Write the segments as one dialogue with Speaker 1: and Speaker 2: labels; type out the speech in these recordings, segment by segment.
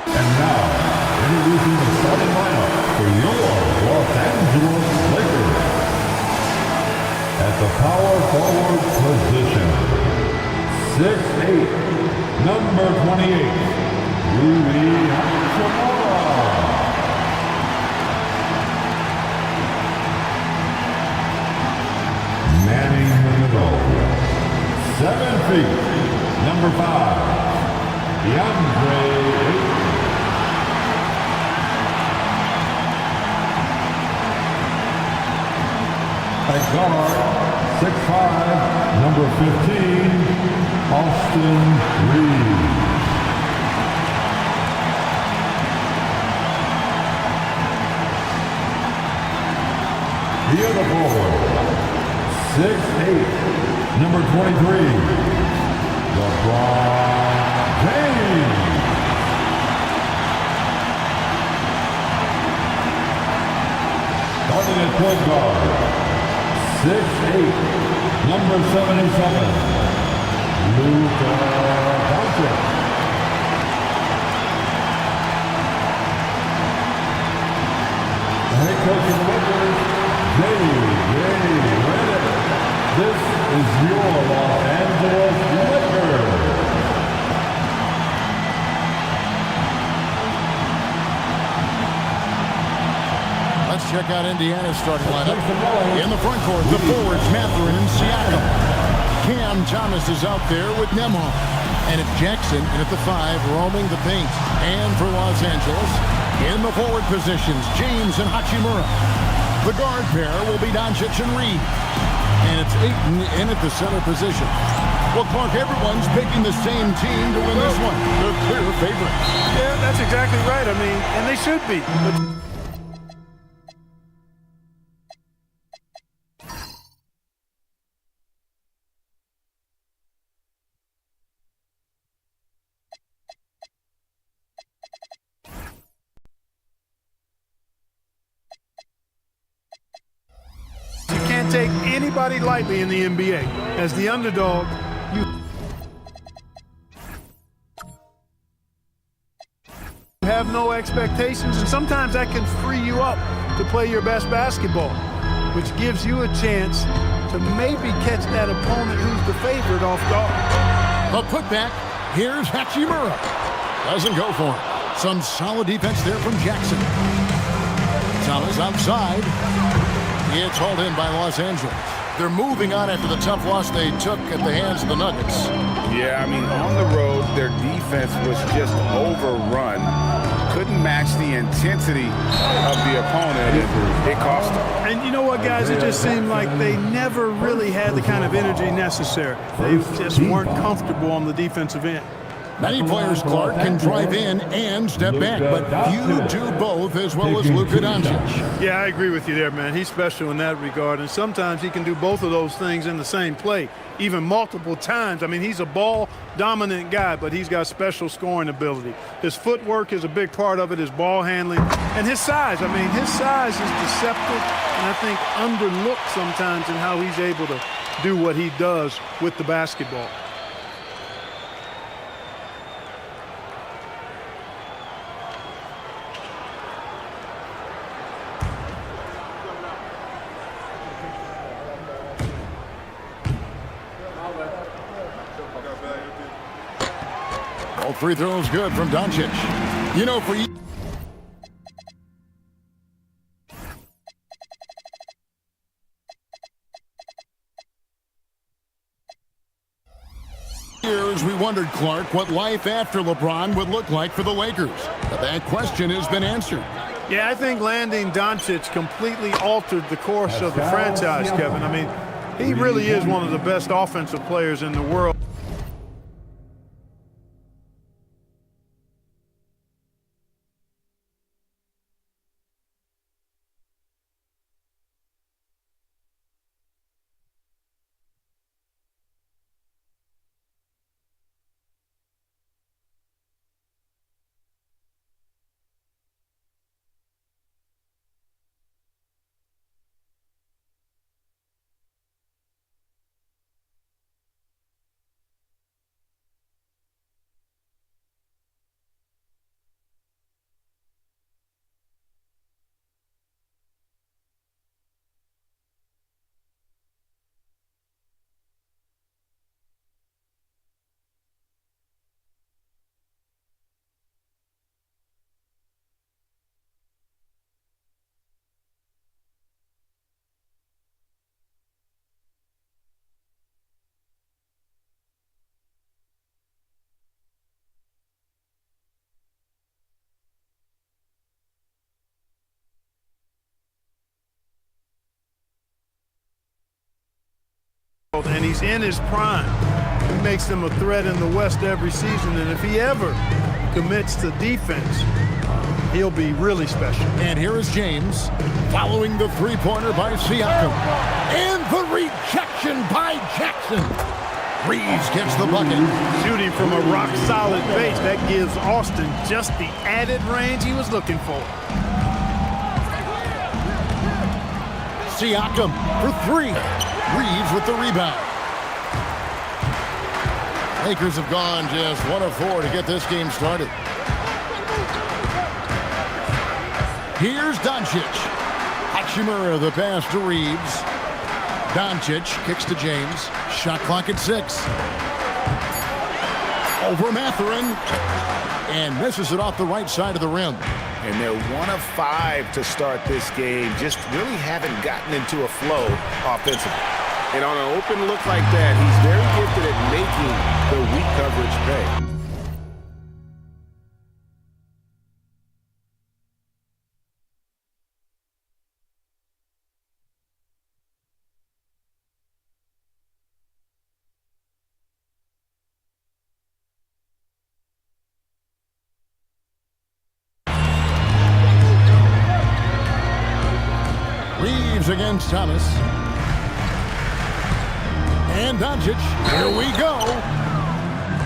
Speaker 1: And now, introducing the starting lineup for your Los Angeles Lakers. At the power forward position, 6'8", number 28, Rui Hachimura. Manning the middle, 7 feet, number 5, DeAndre Ayton. At guard, 6'5", number 15, Austin Reeves. The other forward, 6'8", number 23, LeBron James. Starting at point guard, 6'8", number 77, Luka Doncic. Head coach of the Lakers, J.J. Redick. This is your Los Angeles Lakers.
Speaker 2: Let's check out Indiana's starting lineup. In the front court, the forwards, Mathurin and Siakam. Cam Thomas is out there with Nembhard. And it's Jackson in at the 5, roaming the paint. And for Los Angeles, in the forward positions, James and Hachimura. The guard pair will be Doncic and Reed. And it's Ayton in at the center position. Well, Clark, everyone's picking the same team to win this one. The clear favorites.
Speaker 3: Yeah, that's exactly right. I mean, and they should be. You can't take anybody lightly in the NBA. As the underdog, you have no expectations, and sometimes that can free you up to play your best basketball, which gives you a chance to maybe catch that opponent who's the favorite off guard.
Speaker 2: A putback. Here's Hachimura. Doesn't go for it. Some solid defense there from Jackson. Thomas outside. It's hauled in by Los Angeles. They're moving on after the tough loss they took at the hands of the Nuggets.
Speaker 4: Yeah, I mean, on the road, their defense was just overrun. Couldn't match the intensity of the opponent, and it cost them.
Speaker 3: And you know what, guys? It just seemed like they never really had the kind of energy necessary. They just weren't comfortable on the defensive end.
Speaker 2: Many players, Clark, can drive in and step back, but few do both as well as Luka Doncic.
Speaker 3: Yeah, I agree with you there, man. He's special in that regard, and sometimes he can do both of those things in the same play, even multiple times. I mean, he's a ball-dominant guy, but he's got special scoring ability. His footwork is a big part of it, his ball handling, and his size. I mean, his size is deceptive, and I think underlooked sometimes in how he's able to do what he does with the basketball.
Speaker 2: All free throws good from Doncic. You know, for years we wondered, Clark, what life after LeBron would look like for the Lakers. But that question has been answered.
Speaker 3: Yeah, I think landing Doncic completely altered the course of the franchise, Kevin. I mean, he really is one of the best offensive players in the world. he's in his prime. He makes them a threat in the West every season, and if he ever commits to defense, he'll be really special.
Speaker 2: And here is James following the three-pointer by Siakam. And the rejection by Jackson. Reeves gets the bucket.
Speaker 3: Shooting from a rock-solid base, that gives Austin just the added range he was looking for.
Speaker 2: Siakam for three. Reeves with the rebound. Lakers have gone just 1 of 4 to get this game started. Here's Doncic. Hachimura the pass to Reeves. Doncic kicks to James. Shot clock at 6. Over Mathurin. And misses it off the right side of the rim.
Speaker 4: And they're 1 of 5 to start this game. Just really haven't gotten into a flow offensively. And on an open look like that, he's very gifted at making the weak coverage pay.
Speaker 2: Reeves against Thomas. And Doncic. Here we go.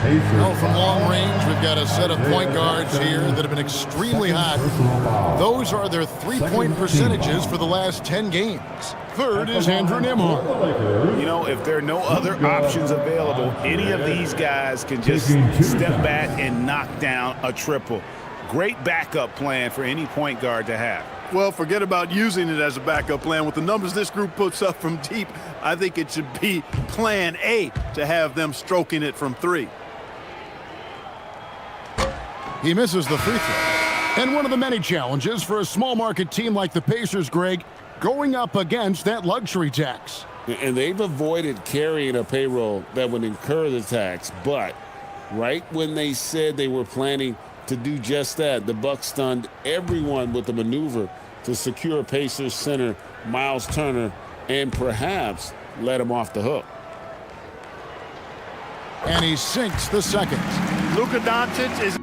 Speaker 2: Oh, from long range, we've got a set of point guards here that have been extremely hot. Those are their three-point percentages for the last 10 games. Third is Andrew Nembhard.
Speaker 4: You know, if there are no other options available, any of these guys can just step back and knock down a triple. Great backup plan for any point guard to have.
Speaker 3: Well, forget about using it as a backup plan. With the numbers this group puts up from deep, I think it should be plan A to have them stroking it from 3.
Speaker 2: He misses the free throw. And one of the many challenges for a small market team like the Pacers, Greg, going up against that luxury tax.
Speaker 5: And they've avoided carrying a payroll that would incur the tax. But right when they said they were planning to do just that, the Bucks stunned everyone with the maneuver to secure Pacers center Miles Turner and perhaps let him off the hook.
Speaker 2: And he sinks the second.
Speaker 3: Luka Doncic is...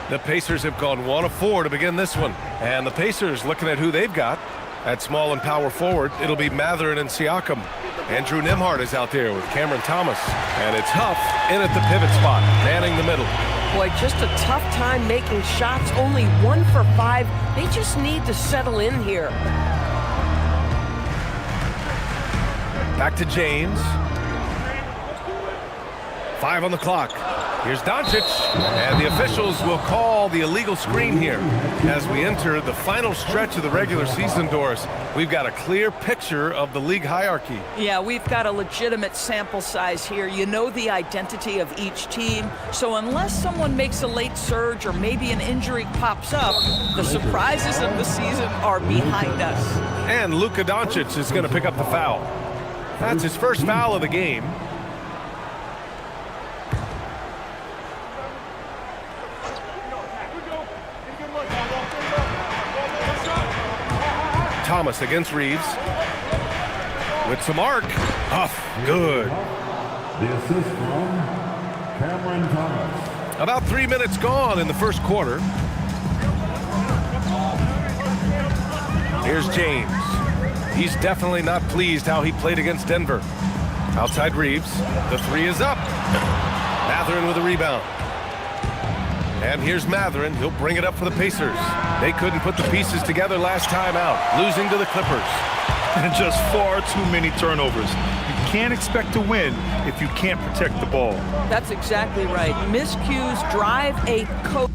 Speaker 6: The Pacers have gone 1 of 4 to begin this one. And the Pacers, looking at who they've got, at small and power forward, it'll be Mathurin and Siakam. Andrew Nembhard is out there with Cameron Thomas. And it's Huff in at the pivot spot, manning the middle.
Speaker 7: Boy, just a tough time making shots. Only 1 for 5. They just need to settle in here.
Speaker 6: Back to James. 5 on the clock. Here's Doncic, and the officials will call the illegal screen here. As we enter the final stretch of the regular season, Doris, we've got a clear picture of the league hierarchy.
Speaker 8: Yeah, we've got a legitimate sample size here. You know the identity of each team, so unless someone makes a late surge or maybe an injury pops up, the surprises of the season are behind us.
Speaker 6: And Luka Doncic is going to pick up the foul. That's his first foul of the game. Thomas against Reeves. With some arc. Huff, good.
Speaker 1: The assist from Cameron Thomas.
Speaker 6: About 3 minutes gone in the first quarter. Here's James. He's definitely not pleased how he played against Denver. Outside Reeves. The 3 is up. Mathurin with a rebound. And here's Mathurin. He'll bring it up for the Pacers. They couldn't put the pieces together last time out, losing to the Clippers.
Speaker 9: And just far too many turnovers. You can't expect to win if you can't protect the ball.
Speaker 8: That's exactly right. Miscues drive a coach.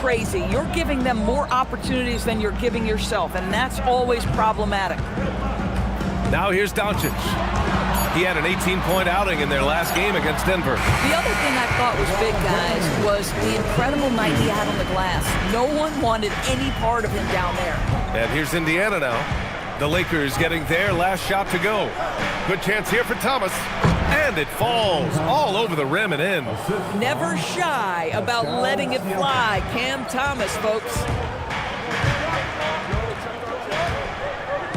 Speaker 8: crazy. You're giving them more opportunities than you're giving yourself, and that's always problematic.
Speaker 6: Now here's Doncic. He had an 18-point outing in their last game against Denver.
Speaker 8: The other thing I thought was big, guys, was the incredible night he had on the glass. No one wanted any part of him down there.
Speaker 6: And here's Indiana now. The Lakers getting their last shot to go. Good chance here for Thomas. And it falls all over the rim and in.
Speaker 8: Never shy about letting it fly. Cam Thomas, folks.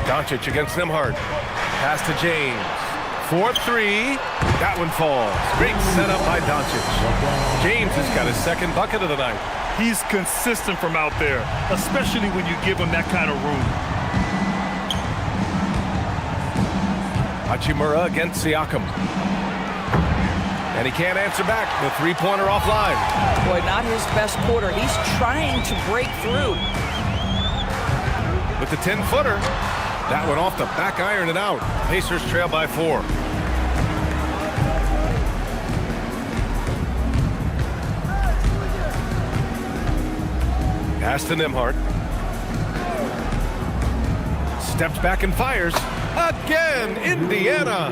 Speaker 6: Doncic against Nembhard. Pass to James. 4-3. That one falls. Great setup by Doncic. James has got his second bucket of the night.
Speaker 9: He's consistent from out there, especially when you give him that kind of room.
Speaker 6: Hachimura against Siakam. And he can't answer back. The three-pointer offline.
Speaker 8: Boy, not his best quarter. He's trying to break through.
Speaker 6: With the 10-footer. That one off the back iron and out. Pacers trail by 4. Pass to Nembhard. Steps back and fires. Again, Indiana.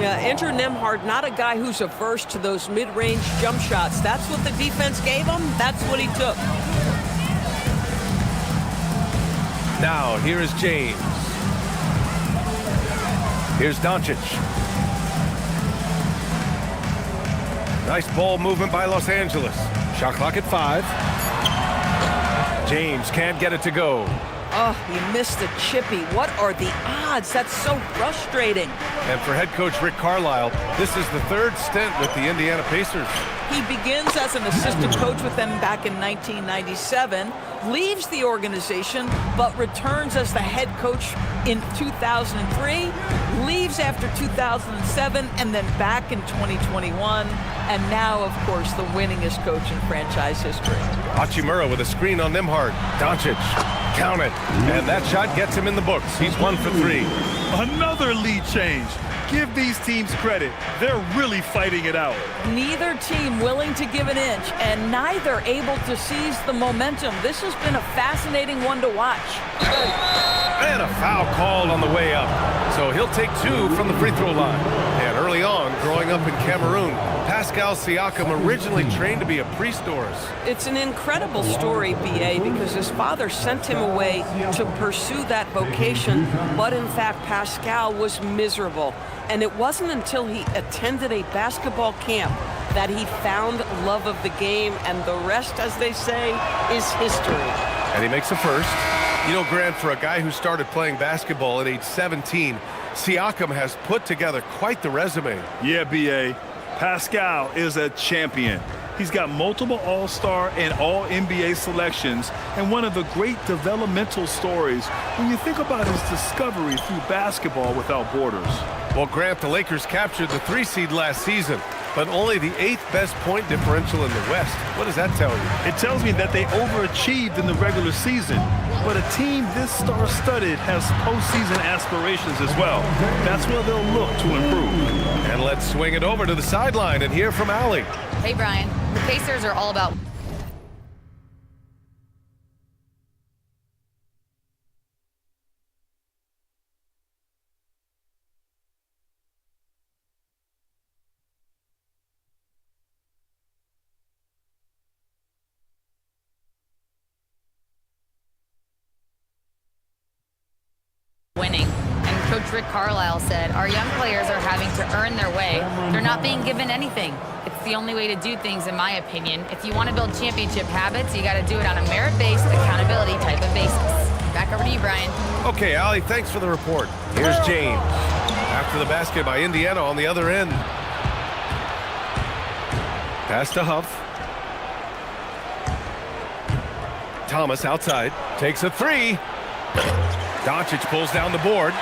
Speaker 7: Yeah, Andrew Nembhard, not a guy who's averse to those mid-range jump shots. That's what the defense gave him. That's what he took.
Speaker 6: Now, here is James. Here's Doncic. Nice ball movement by Los Angeles. Shot clock at 5. James can't get it to go.
Speaker 8: Oh, he missed the chippy. What are the odds? That's so frustrating.
Speaker 6: And for head coach Rick Carlisle, this is the third stint with the Indiana Pacers.
Speaker 8: He begins as an assistant coach with them back in 1997, leaves the organization, but returns as the head coach in 2003, leaves after 2007, and then back in 2021, and now, of course, the winningest coach in franchise history.
Speaker 6: Hachimura with a screen on Nembhard. Doncic, count it. And that shot gets him in the books. He's 1 for 3.
Speaker 9: Another lead change. Give these teams credit. They're really fighting it out.
Speaker 8: Neither team willing to give an inch, and neither able to seize the momentum. This has been a fascinating one to watch.
Speaker 6: And a foul called on the way up. So he'll take 2 from the free throw line. And early on, growing up in Cameroon, Pascal Siakam originally trained to be a priest doors.
Speaker 7: It's an incredible story, B.A., because his father sent him away to pursue that vocation, but in fact, Pascal was miserable. And it wasn't until he attended a basketball camp that he found love of the game, and the rest, as they say, is history.
Speaker 6: And he makes a first. You know, Grant, for a guy who started playing basketball at age 17, Siakam has put together quite the resume.
Speaker 9: Yeah, B.A. Pascal is a champion. He's got multiple All-Star and All-NBA selections, and one of the great developmental stories when you think about his discovery through basketball without borders.
Speaker 6: Well, Grant, the Lakers captured the 3 seed last season, but only the 8th best point differential in the West. What does that tell you?
Speaker 9: It tells me that they overachieved in the regular season, but a team this star-studded has postseason aspirations as well. That's where they'll look to improve.
Speaker 6: And let's swing it over to the sideline and hear from Allie.
Speaker 10: Hey, Brian. The Pacers are all about winning. And Coach Rick Carlisle said, our young players are having to earn their way. They're not being given anything. It's the only way to do things, in my opinion. If you want to build championship habits, you got to do it on a merit-based, accountability type of basis. Back over to you, Brian.
Speaker 6: Okay, Allie, thanks for the report. Here's James. After the basket by Indiana on the other end. Pass to Huff. Thomas outside. Takes a 3. Doncic pulls down the board.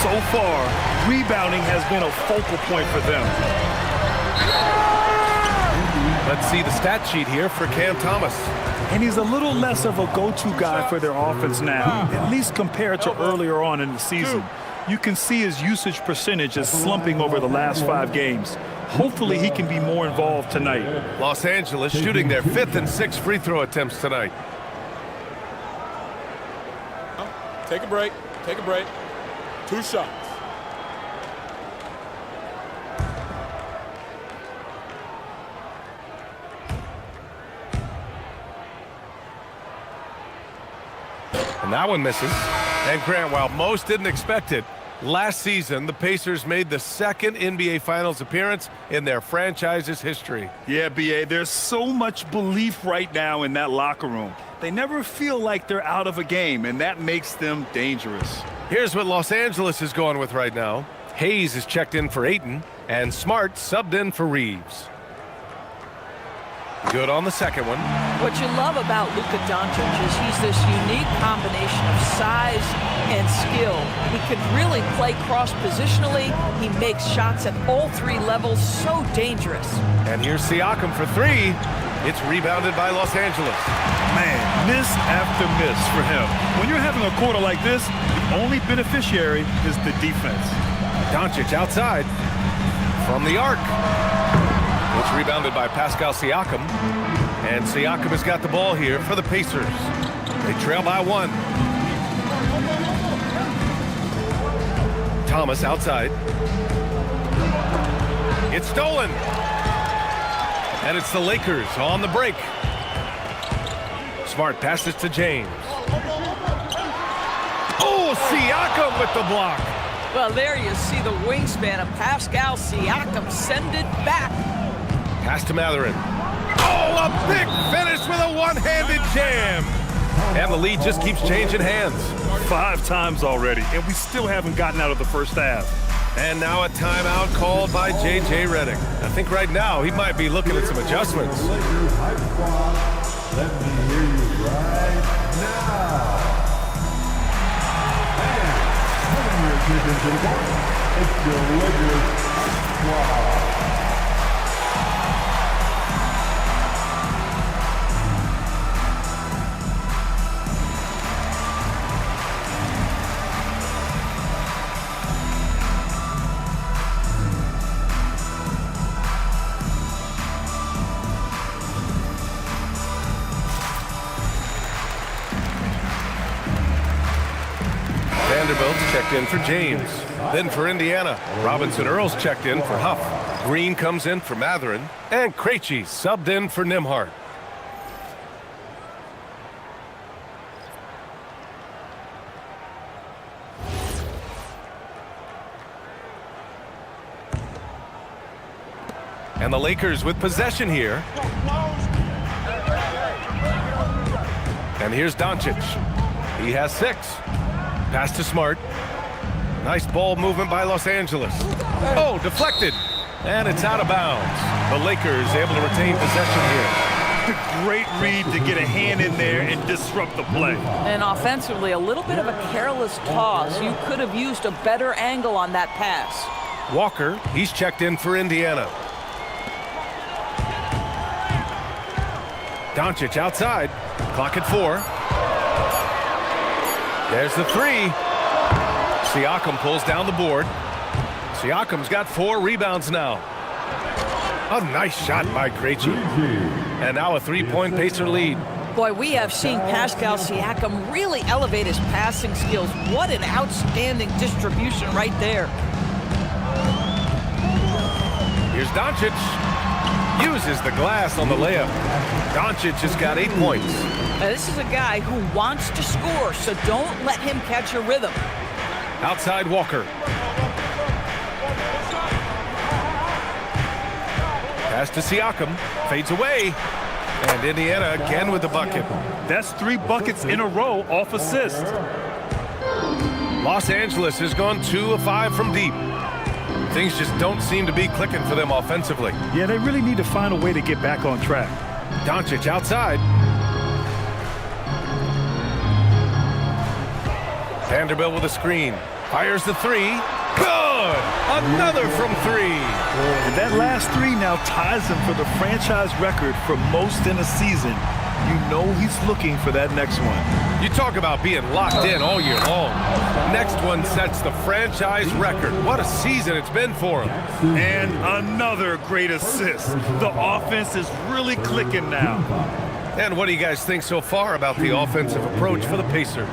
Speaker 9: So far, rebounding has been a focal point for them.
Speaker 6: Let's see the stat sheet here for Cam Thomas.
Speaker 9: And he's a little less of a go-to guy for their offense now, at least compared to earlier on in the season. You can see his usage percentage is slumping over the last 5 games.
Speaker 3: Hopefully he can be more involved tonight.
Speaker 6: Los Angeles shooting their 5th and 6th free throw attempts tonight.
Speaker 11: Take a break. Take a break. 2 shots.
Speaker 6: And that one misses. And Grant, while most didn't expect it, last season the Pacers made the 2nd NBA Finals appearance in their franchise's history.
Speaker 9: Yeah, B.A., there's so much belief right now in that locker room. They never feel like they're out of a game, and that makes them dangerous.
Speaker 6: Here's what Los Angeles is going with right now. Hayes is checked in for Ayton, and Smart subbed in for Reeves. Good on the second one.
Speaker 8: What you love about Luka Doncic is he's this unique combination of size and skill. He can really play cross-positionally. He makes shots at all 3 levels, so dangerous.
Speaker 6: And here's Siakam for 3. It's rebounded by Los Angeles.
Speaker 9: Man, miss after miss for him. When you're having a quarter like this, the only beneficiary is the defense.
Speaker 6: Doncic outside from the arc. It's rebounded by Pascal Siakam. And Siakam has got the ball here for the Pacers. They trail by 1. Thomas outside. It's stolen. And it's the Lakers on the break. Smart passes to James. Oh, Siakam with the block.
Speaker 8: Well, there you see the wingspan of Pascal Siakam. Send it back.
Speaker 6: Pass to Mathurin. Oh, a big finish with a one-handed jam. And the lead just keeps changing hands.
Speaker 9: 5 times already, and we still haven't gotten out of the first half.
Speaker 6: And now a timeout called by J.J. Redick. I think right now he might be looking at some adjustments.
Speaker 1: Lakers hype squad, let me hear you right now. And turning your attention to the court, it's your Lakers hype squad.
Speaker 6: Vanderbilt's checked in for James. Then for Indiana, Robinson Earl's checked in for Huff. Green comes in for Mathurin. And Krejci subbed in for Nembhard. And the Lakers with possession here. And here's Doncic. He has 6. Pass to Smart. Nice ball movement by Los Angeles. Oh, deflected. And it's out of bounds. The Lakers able to retain possession here.
Speaker 9: Great read to get a hand in there and disrupt the play.
Speaker 8: And offensively, a little bit of a careless toss. You could have used a better angle on that pass.
Speaker 6: Walker, he's checked in for Indiana. Doncic outside. Clock at 4. There's the 3. Siakam pulls down the board. Siakam's got 4 rebounds now. A nice shot by Krejci. And now a 3-point Pacer lead.
Speaker 8: Boy, we have seen Pascal Siakam really elevate his passing skills. What an outstanding distribution right there.
Speaker 6: Here's Doncic. Uses the glass on the layup. Doncic has got 8 points.
Speaker 8: Now, this is a guy who wants to score, so don't let him catch a rhythm.
Speaker 6: Outside Walker. Pass to Siakam. Fades away. And Indiana again with the bucket.
Speaker 9: That's 3 buckets in a row off assist.
Speaker 6: Los Angeles has gone 2 of 5 from deep. Things just don't seem to be clicking for them offensively.
Speaker 9: Yeah, they really need to find a way to get back on track.
Speaker 6: Doncic outside. Vanderbilt with a screen. Fires the 3. Good! Another from 3.
Speaker 9: And that last 3 now ties him for the franchise record for most in a season. You know he's looking for that next one.
Speaker 6: You talk about being locked in all year long. Next one sets the franchise record. What a season it's been for him.
Speaker 9: And another great assist. The offense is really clicking now.
Speaker 6: And what do you guys think so far about the offensive approach for the Pacers?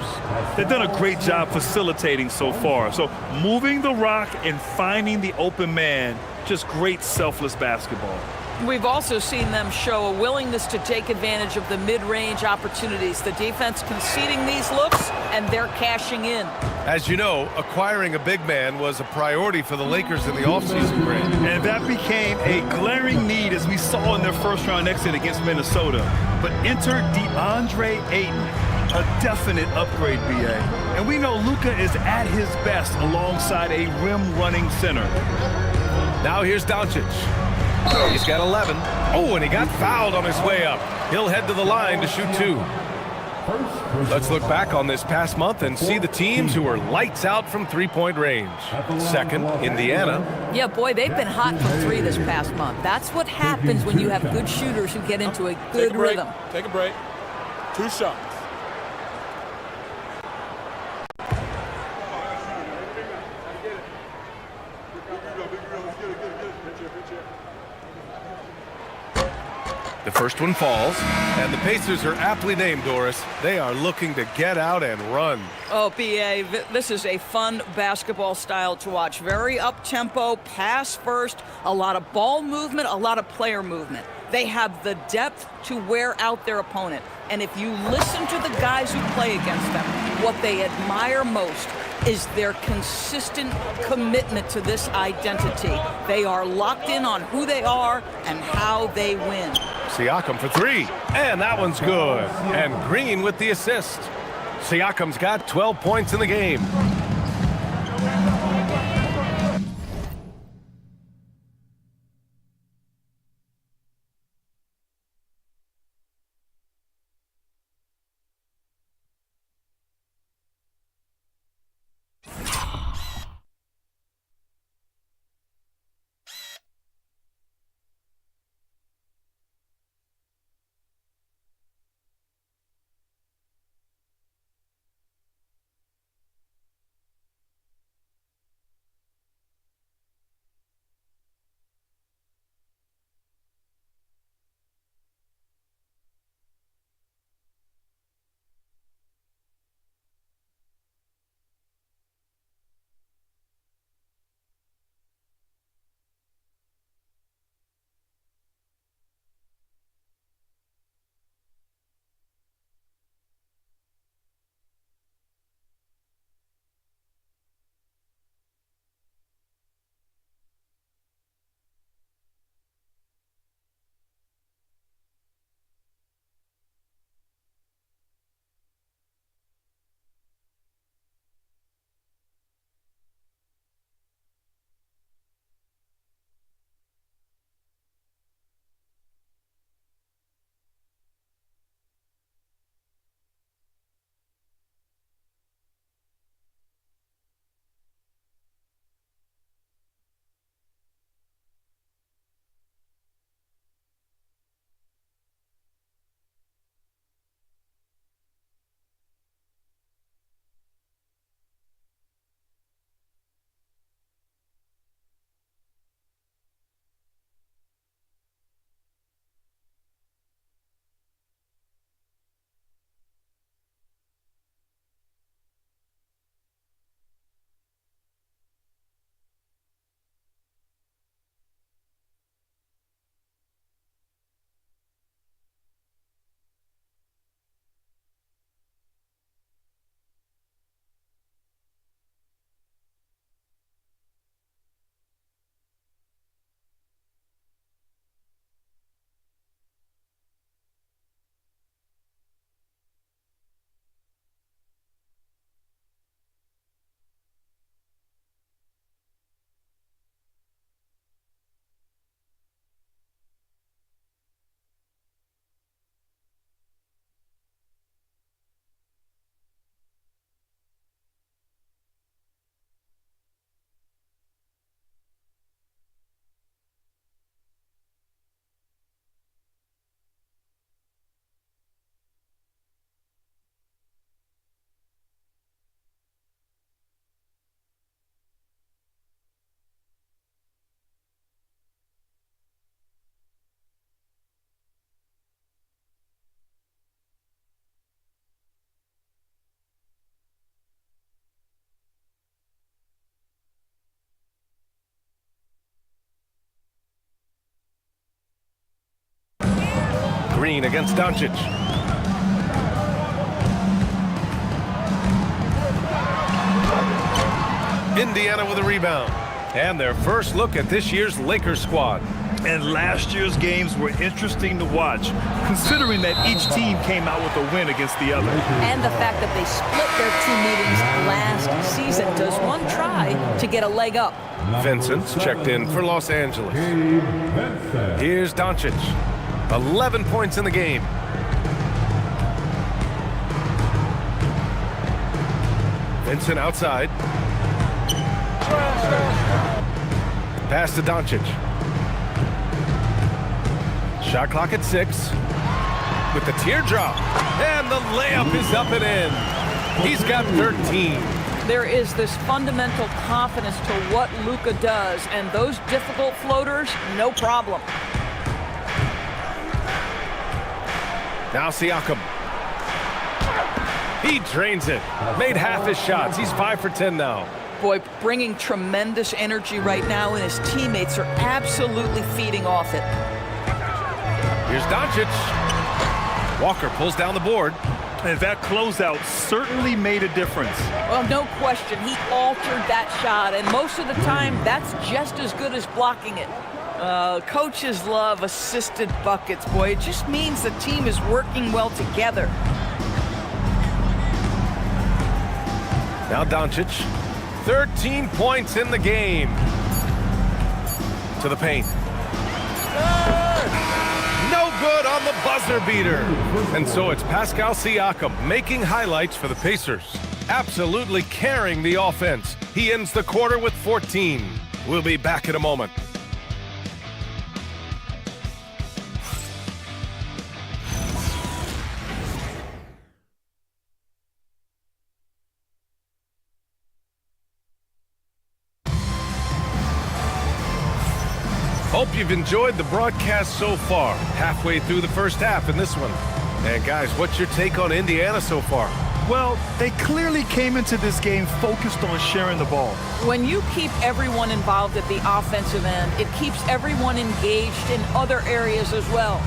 Speaker 9: They've done a great job facilitating so far. So moving the rock and finding the open man, just great selfless basketball.
Speaker 8: We've also seen them show a willingness to take advantage of the mid-range opportunities. The defense conceding these looks, and they're cashing in.
Speaker 6: As you know, acquiring a big man was a priority for the Lakers in the offseason, Grant.
Speaker 9: And that became a glaring need, as we saw in their first-round exit against Minnesota. But enter DeAndre Ayton, a definite upgrade, B.A. And we know Luka is at his best alongside a rim-running center.
Speaker 6: Now here's Doncic. He's got 11. Oh, and he got fouled on his way up. He'll head to the line to shoot 2. Let's look back on this past month and see the teams who were lights out from three-point range. Second, Indiana.
Speaker 8: Yeah, boy, they've been hot from 3 this past month. That's what happens when you have good shooters who get into a good rhythm.
Speaker 11: Take a break. 2 shots.
Speaker 6: The first one falls, and the Pacers are aptly named, Doris. They are looking to get out and run.
Speaker 8: Oh, B.A., this is a fun basketball style to watch. Very up-tempo, pass first, a lot of ball movement, a lot of player movement. They have the depth to wear out their opponent. And if you listen to the guys who play against them, what they admire most is their consistent commitment to this identity. They are locked in on who they are and how they win.
Speaker 6: Siakam for 3, and that one's good. And Green with the assist. Siakam's got 12 points in the game. screen against Doncic. Indiana with a rebound. And their first look at this year's Lakers squad.
Speaker 9: And last year's games were interesting to watch, considering that each team came out with a win against the other.
Speaker 8: And the fact that they split their two meetings last season. Does one try to get a leg up?
Speaker 6: Vincent's checked in for Los Angeles. Here's Doncic. 11 points in the game. Vincent outside. Pass to Doncic. Shot clock at 6. With the teardrop. And the layup is up and in. He's got 13.
Speaker 8: There is this fundamental confidence to what Luka does, and those difficult floaters, no problem.
Speaker 6: Now Siakam. He drains it. Made half his shots. He's 5 for 10 now.
Speaker 8: Boy, bringing tremendous energy right now, and his teammates are absolutely feeding off it.
Speaker 6: Here's Doncic. Walker pulls down the board.
Speaker 9: And that closeout certainly made a difference.
Speaker 8: Well, no question. He altered that shot, and most of the time, that's just as good as blocking it. Coaches love assisted buckets, boy. It just means the team is working well together.
Speaker 6: Now Doncic. 13 points in the game. To the paint. No good on the buzzer beater. And so it's Pascal Siakam making highlights for the Pacers. Absolutely carrying the offense. He ends the quarter with 14. We'll be back in a moment. Hope you've enjoyed the broadcast so far. Halfway through the first half in this one. And guys, what's your take on Indiana so far?
Speaker 9: Well, they clearly came into this game focused on sharing the ball.
Speaker 8: When you keep everyone involved at the offensive end, it keeps everyone engaged in other areas as well.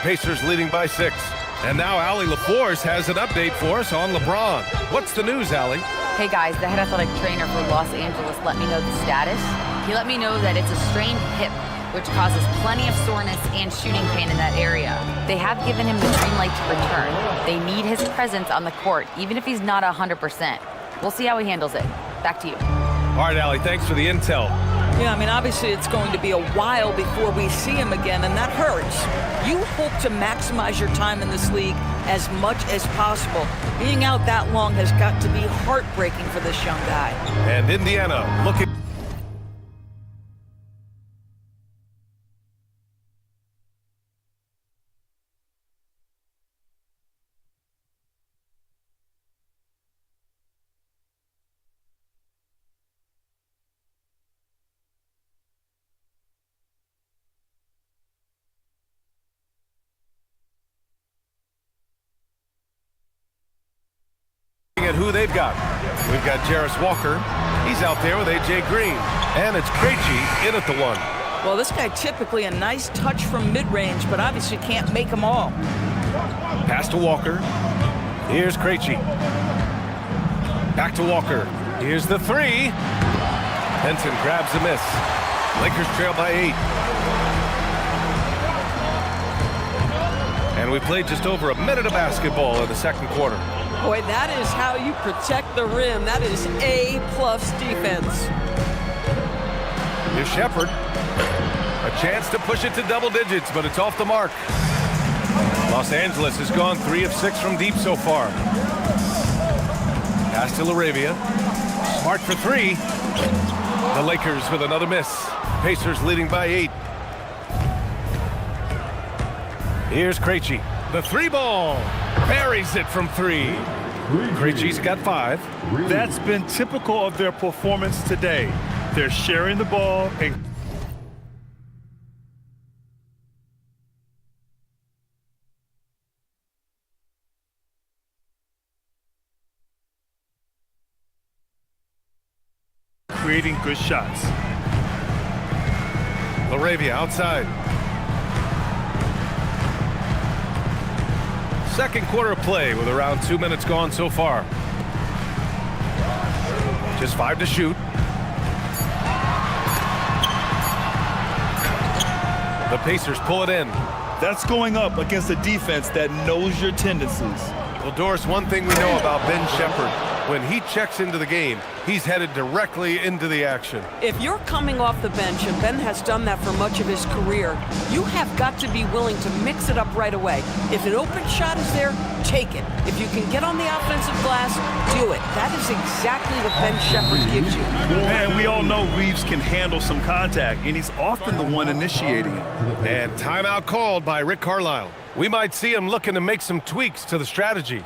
Speaker 6: Pacers leading by 6. And now Allie LaForce has an update for us on LeBron. What's the news, Allie?
Speaker 10: Hey guys, the head athletic trainer for Los Angeles let me know the status. He let me know that it's a strained hip, which causes plenty of soreness and shooting pain in that area. They have given him the green light to return. They need his presence on the court, even if he's not 100%. We'll see how he handles it. Back to you.
Speaker 6: All right, Allie, thanks for the intel.
Speaker 8: Yeah, I mean, obviously it's going to be a while before we see him again, and that hurts. You hope to maximize your time in this league as much as possible. Being out that long has got to be heartbreaking for this young guy.
Speaker 6: And Indiana looking... at who they've got. We've got Jarris Walker. He's out there with A.J. Green. And it's Krejci in at the 1.
Speaker 8: Well, this guy typically a nice touch from mid-range, but obviously can't make them all.
Speaker 6: Pass to Walker. Here's Krejci. Back to Walker. Here's the 3. Benson grabs a miss. Lakers trail by 8. And we played just over a minute of basketball in the second quarter.
Speaker 7: Boy, that is how you protect the rim. That is A-plus defense.
Speaker 6: Here's Shepherd. A chance to push it to double digits, but it's off the mark. Los Angeles has gone 3 of 6 from deep so far. Pass to LaRavia. Smart for 3. The Lakers with another miss. Pacers leading by 8. Here's Krejci. The 3 ball. Buries it from 3. Krejci's got 5.
Speaker 9: That's been typical of their performance today. They're sharing the ball and creating good shots.
Speaker 6: LaRavia outside. Second quarter play with around 2 minutes gone so far. Just 5 to shoot. The Pacers pull it in.
Speaker 9: That's going up against a defense that knows your tendencies.
Speaker 6: Well, Doris, one thing we know about Ben Shepherd, when he checks into the game, he's headed directly into the action.
Speaker 7: If you're coming off the bench, and Ben has done that for much of his career, you have got to be willing to mix it up right away. If an open shot is there, take it. If you can get on the offensive glass, do it. That is exactly what Ben Shepherd gives you.
Speaker 9: And we all know Reeves can handle some contact, and he's often the one initiating it.
Speaker 6: And timeout called by Rick Carlisle. We might see him looking to make some tweaks to the strategy.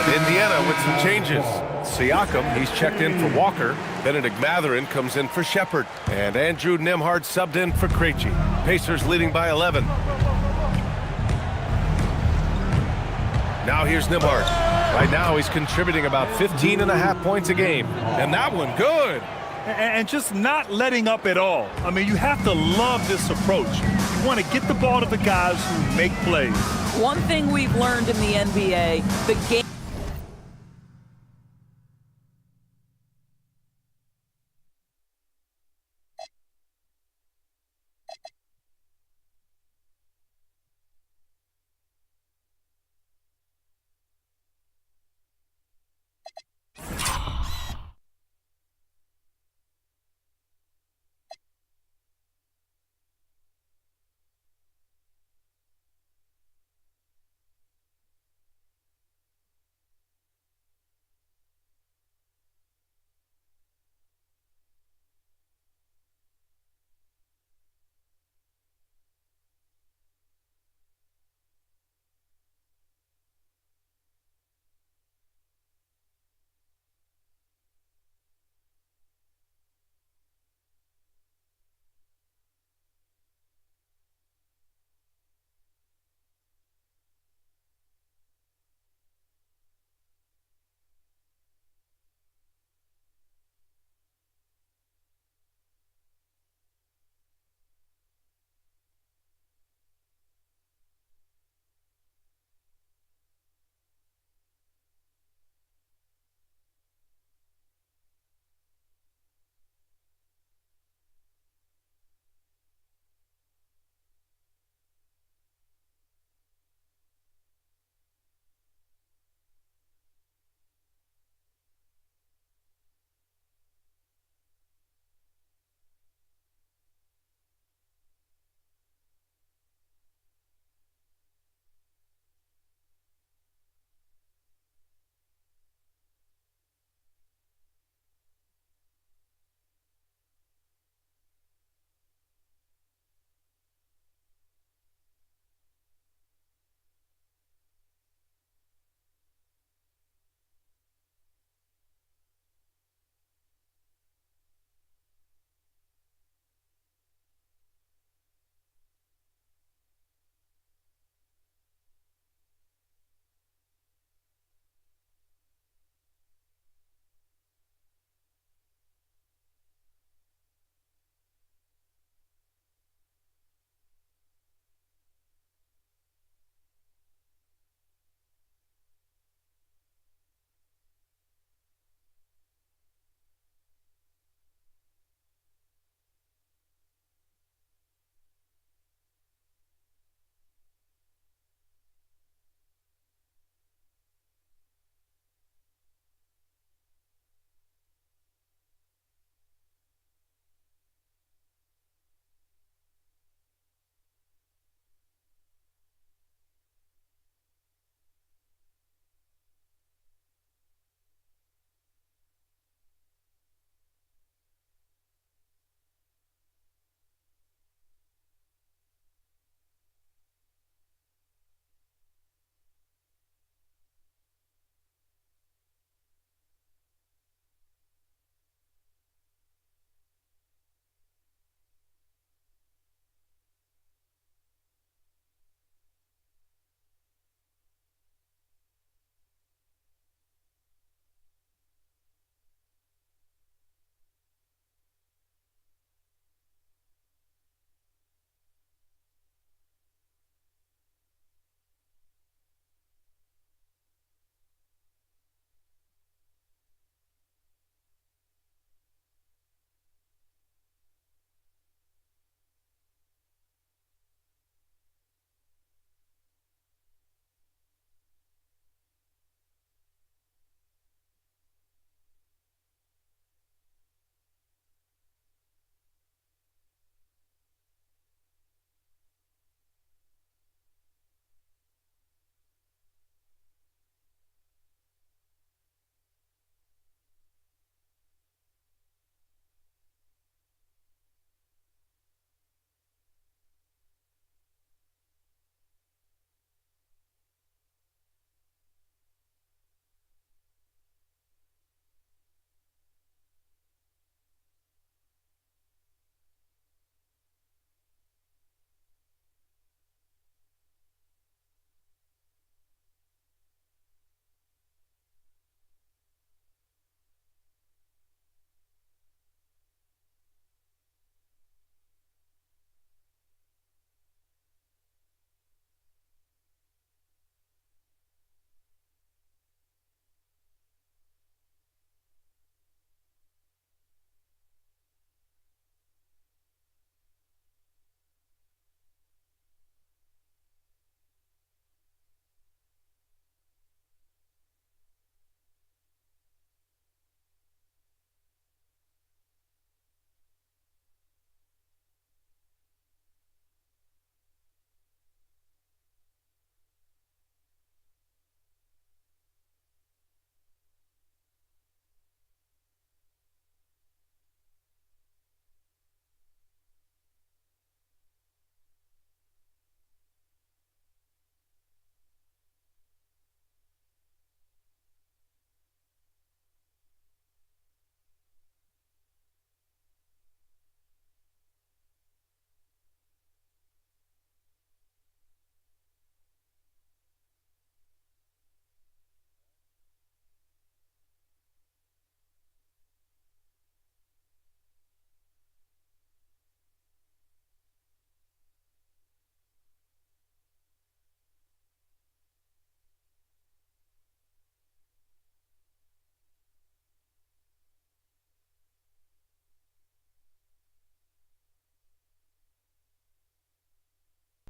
Speaker 6: Indiana with some changes. Siakam, he's checked in for Walker. Benedict Mathurin comes in for Shepherd. And Andrew Nembhard subbed in for Krejci. Pacers leading by 11. Now here's Nembhard. Right now he's contributing about 15.5 points a game. And that one good.
Speaker 9: And just not letting up at all. I mean, you have to love this approach. You want to get the ball to the guys who make plays.
Speaker 8: One thing we've learned in the NBA, the game